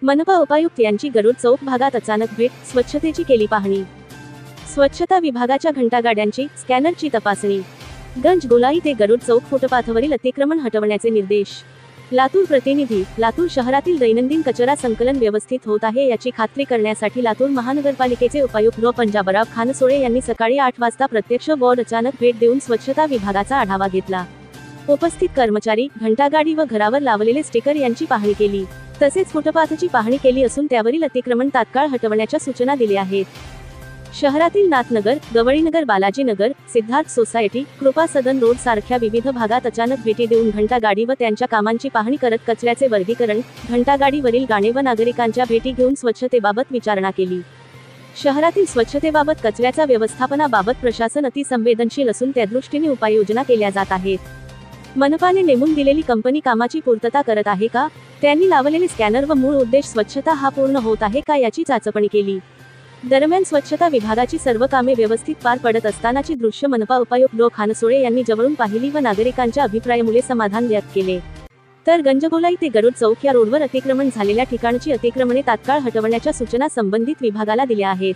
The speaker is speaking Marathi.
मनपा उपायुक्त यांची गरुड चौक भागात अचानक भेट, स्वच्छतेची केली पाहणी। स्वच्छता विभागाच्या घंटागाड्यांची, स्कॅनरची तपासणी। गंजगोलाई ते गरुड चौक फुटपाथवरील अतिक्रमण हटवण्याचे निर्देश। लातूर प्रतिनिधी। लातूर शहरातील दैनंदिन कचरा संकलन व्यवस्थित होत आहे याची खात्री करण्यासाठी लातूर महानगरपालिकेचे उपायुक्त डॉ. पंजाबराव खानसोळे यांनी सकाळी 8 वाजता प्रत्यक्ष वॉर्ड अचानक भेट देऊन स्वच्छता विभागाचा आढावा घेतला। उपस्थित कर्मचारी, घंटागाडी व घरावर लावलेले स्टिकर यांची पाहणी केली। तसेच फुटपाथची पाहणी केली असून त्यावरील अतिक्रमण तात्काळ हटवण्याच्या सूचना दिल्या आहेत। शहरातील नाथनगर, गवळीनगर, बालाजीनगर, सिद्धार्थ सोसायटी, कृपा सदन रोड सारख्या विविध भागात अचानक भेटी देऊन घंटागाडी व त्यांच्या कामांची पाहणी करत कचऱ्याचे वर्गीकरण, घंटागाडीवरील गाणे व नागरिकांच्या भेटी घेऊन स्वच्छतेबाबत विचारणा केली। शहरातील स्वच्छतेबाबत कचऱ्याच्या व्यवस्थापनाबाबत प्रशासन अतिसंवेदनशील असून त्यादृष्टीने उपाययोजना केल्या जात आहेत। मनपाने नेमून दिलेली कंपनी कामाची पूर्तता करत आहे का, त्यांनी लावलेले स्कॅनर व मूळ उद्देश स्वच्छता हा पूर्ण होत आहे का याची चाचपणी केली। दरम्यान स्वच्छता विभागाची सर्व कामे व्यवस्थित पार पडत असतानाची दृश्य मनपा उपायुक्त डॉ. खानसोळे यांनी जवळून पाहिली व नागरिकांच्या अभिप्रायामुळे समाधान व्यक्त केले। तर गंजगोलाई ते गरुड चौक या रोडवर अतिक्रमण झालेल्या ठिकाणची अतिक्रमणे तात्काळ हटवण्याच्या सूचना संबंधित विभागाला दिल्या आहेत।